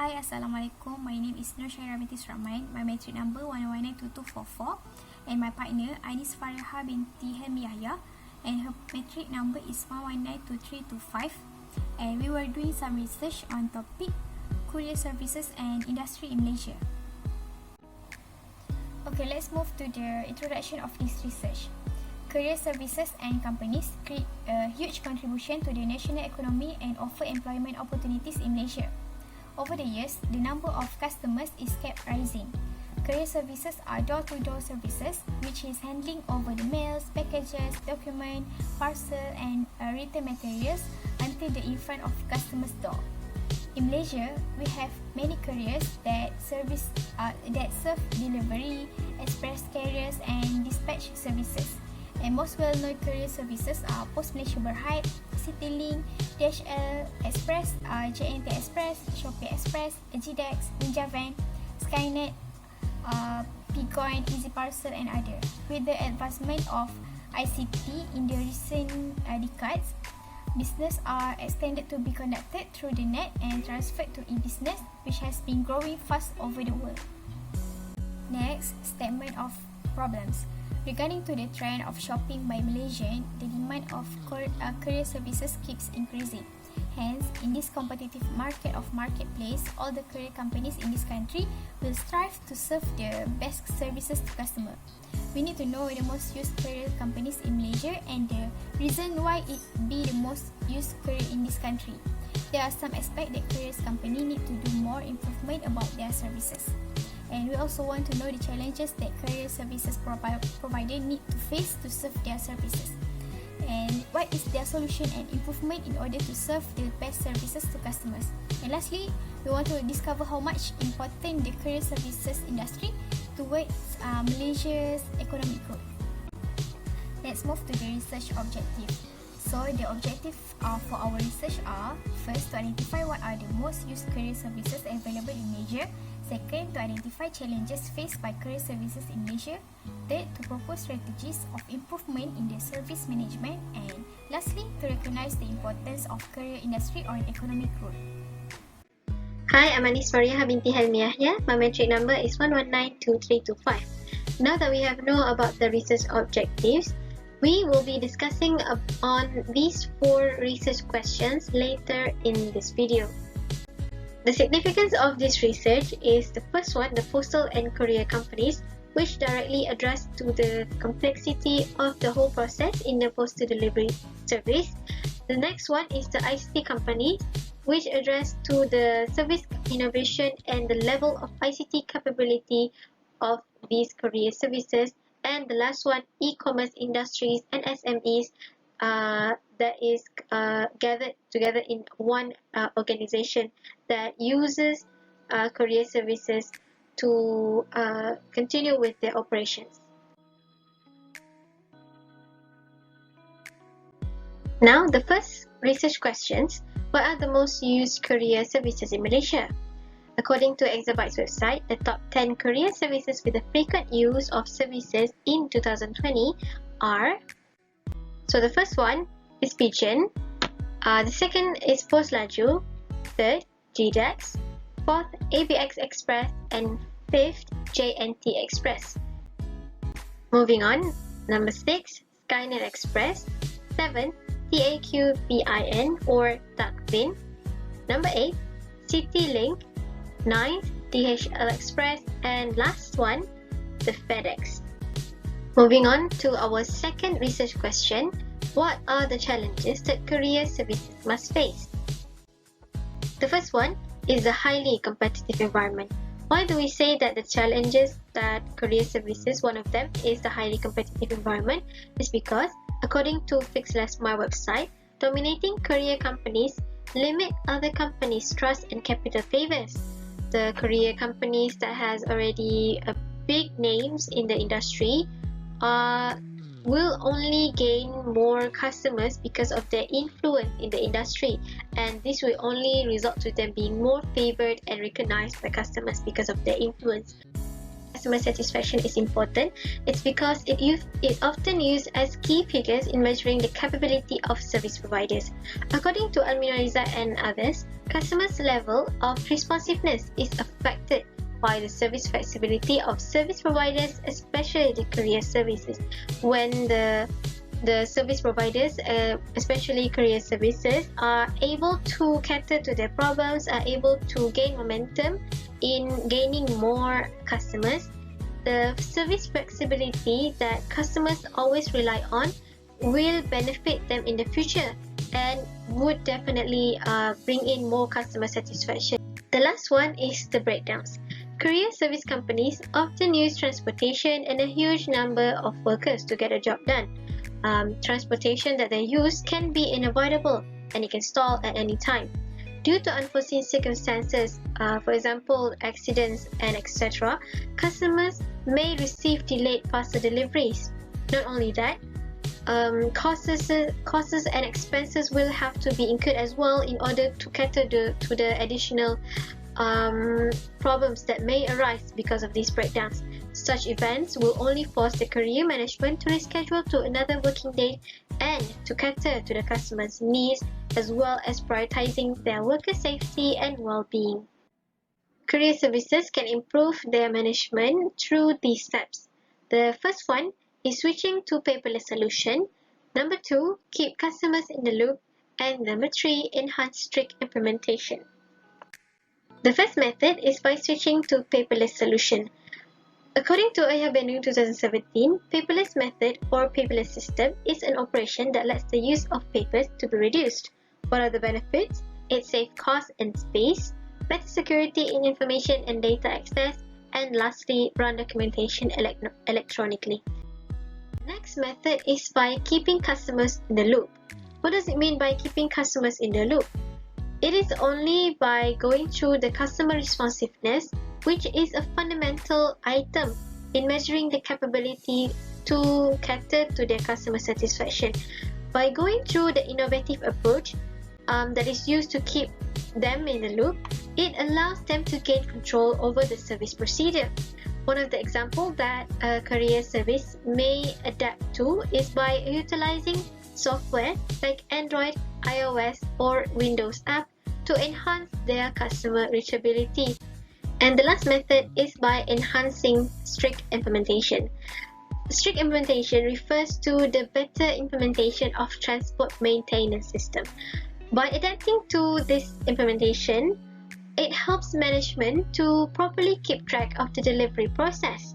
Hi, Assalamualaikum. My name is Nur Syairah binti Surahman. My matric number 1192244 and my partner Anis Fariha binti Helmi Yahya and her matric number is 1192325 and we were doing some research on topic courier services and industry in Malaysia. Okay, let's move to the introduction of this research. Courier services and companies create a huge contribution to the national economy and offer employment opportunities in Malaysia. Over the years, the number of customers is kept rising. Courier services are door-to-door services, which is handling over the mails, packages, document, parcel, and written materials until the in front of customer's door. In Malaysia, we have many couriers that serve delivery, express carriers, and dispatch services. And most well-known courier services are Post Malaysia Berhad, CityLink, DHL Express, JNT Express, Shopee Express, Agidex, Ninja Van, Skynet, Picoin, Easy Parcel and others. With the advancement of ICT in the recent decades, business are extended to be conducted through the net and transferred to e-business, which has been growing fast over the world. Next, statement of problems. Regarding to the trend of shopping by Malaysians, the demand of courier services keeps increasing. Hence, in this competitive market of marketplace, all the courier companies in this country will strive to serve the best services to customer. We need to know the most used courier companies in Malaysia and the reason why it be the most used courier in this country. There are some aspects that courier company need to do more improvement about their services. And we also want to know the challenges that courier services provider need to face to serve their services. And what is their solution and improvement in order to serve the best services to customers. And lastly, we want to discover how much important the courier services industry towards Malaysia's economic growth. Let's move to the research objective. So the objective for our research are: first, to identify what are the most used courier services available in Malaysia. Second, to identify challenges faced by courier services in Malaysia. Third, to propose strategies of improvement in the service management. And lastly, to recognize the importance of courier industry on economic growth. Hi, I'm Anis Fariha binti Helmi Yahya. My matric number is 1192325. Now that we have known about the research objectives, we will be discussing on these 4 research questions later in this video. The significance of this research is the first one, the postal and courier companies, which directly address to the complexity of the whole process in the postal delivery service. The next one is the ICT companies, which address to the service innovation and the level of ICT capability of these courier services. And the last one, e-commerce industries and SMEs, that is gathered together in one organization that uses courier services to continue with their operations. Now, the first research questions: what are the most used courier services in Malaysia? According to Exabyte's website, the top 10 courier services with a frequent use of services in 2020 are: so the first one is Pigeon, the second is Post Laju, third, GDEX, fourth, ABX Express, and fifth, JNT Express. Moving on, number 6, Skynet Express, 7, TAQBIN or Tuckbin, number 8, CityLink, 9th, DHL Express, and last one, the FedEx. Moving on to our second research question: what are the challenges that courier services must face? The first one is the highly competitive environment. Why do we say that the challenges that courier services, one of them is the highly competitive environment? Is because, according to Fix Less My website, dominating courier companies limit other companies' trust and capital favors. The courier companies that has already big names in the industry will only gain more customers because of their influence in the industry, and this will only result to them being more favored and recognized by customers because of their influence. Customer satisfaction is important. It's because it often used as key figures in measuring the capability of service providers. According to Alminoriza and others, customers' level of responsiveness is affected by the service flexibility of service providers, especially the courier services. When the service providers, especially courier services, are able to cater to their problems, are able to gain momentum in gaining more customers, the service flexibility that customers always rely on will benefit them in the future and would definitely bring in more customer satisfaction. The last one is the breakdowns. Courier service companies often use transportation and a huge number of workers to get a job done. Transportation that they use can be unavoidable and it can stall at any time. Due to unforeseen circumstances, for example, accidents and etc., customers may receive delayed parcel deliveries. Not only that, costs and expenses will have to be incurred as well in order to cater to the additional problems that may arise because of these breakdowns. Such events will only force the courier management to reschedule to another working day and to cater to the customer's needs, as well as prioritizing their worker safety and well-being. Courier services can improve their management through these steps. The first one is switching to paperless solution. Number 2, keep customers in the loop. And number 3, enhance strict implementation. The first method is by switching to paperless solution. According to Ayah Bandung 2017, paperless method or paperless system is an operation that lets the use of papers to be reduced. What are the benefits? It saves cost and space, better security in information and data access, and lastly, run documentation electronically. The next method is by keeping customers in the loop. What does it mean by keeping customers in the loop? It is only by going through the customer responsiveness, which is a fundamental item in measuring the capability to cater to their customer satisfaction. By going through the innovative approach that is used to keep them in the loop, it allows them to gain control over the service procedure. One of the examples that a courier service may adapt to is by utilizing software like Android, iOS, or Windows app to enhance their customer reachability. And the last method is by enhancing strict implementation. Strict implementation refers to the better implementation of transport maintenance system. By adapting to this implementation, it helps management to properly keep track of the delivery process.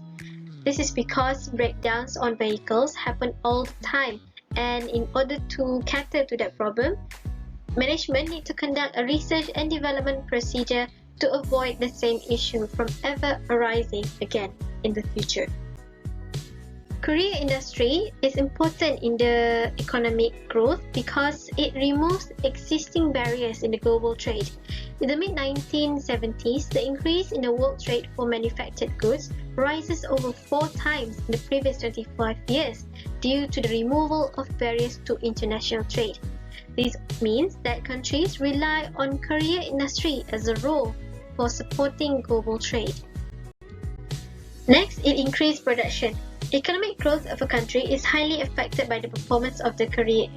This is because breakdowns on vehicles happen all the time, and in order to cater to that problem, management need to conduct a research and development procedure to avoid the same issue from ever arising again in the future. Courier industry is important in the economic growth because it removes existing barriers in the global trade. In the mid-1970s, the increase in the world trade for manufactured goods rises over 4 times in the previous 25 years due to the removal of barriers to international trade. This means that countries rely on courier industry as a role for supporting global trade. Next, it increased production. Economic growth of a country is highly affected by the performance of the courier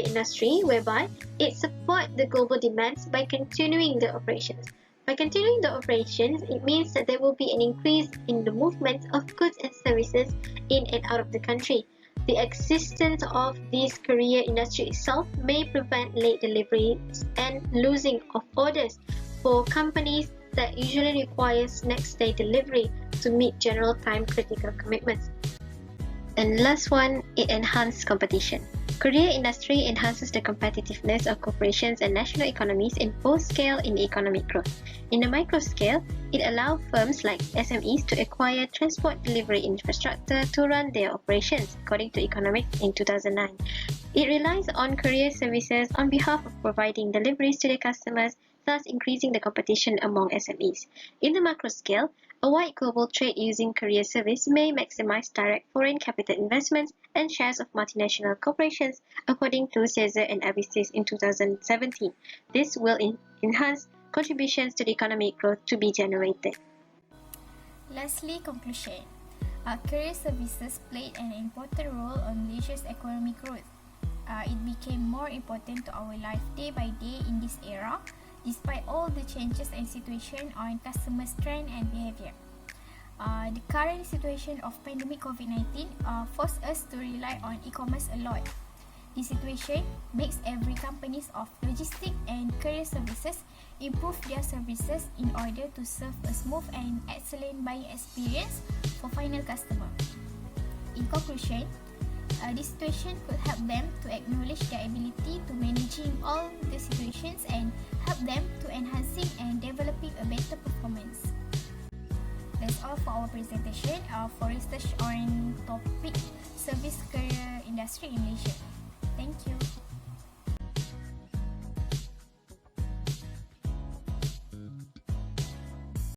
industry, whereby it supports the global demands by continuing the operations. By continuing the operations, it means that there will be an increase in the movement of goods and services in and out of the country. The existence of this courier industry itself may prevent late deliveries and losing of orders for companies that usually requires next day delivery to meet general time critical commitments. And last one, it enhances competition. Courier industry enhances the competitiveness of corporations and national economies in both scale in economic growth. In the micro scale, it allows firms like SMEs to acquire transport delivery infrastructure to run their operations, according to Economics in 2009. It relies on courier services on behalf of providing deliveries to their customers, thus increasing the competition among SMEs. In the macro scale, a wide global trade using courier service may maximize direct foreign capital investments and shares of multinational corporations, according to Caesar and Abyssis in 2017. This will enhance contributions to the economic growth to be generated. Lastly, conclusion. Courier services played an important role on Malaysia's economic growth. It became more important to our life day by day in this era, despite all the changes and situation on customers' trend and behavior. The current situation of pandemic COVID-19 forced us to rely on e-commerce a lot. This situation makes every companies of logistics and courier services improve their services in order to serve a smooth and excellent buying experience for final customer. In conclusion, this situation could help them to acknowledge their ability to managing all the situations and help them to enhancing and developing a better performance. That's all for our presentation for research on topic service courier industry in Malaysia. Thank you.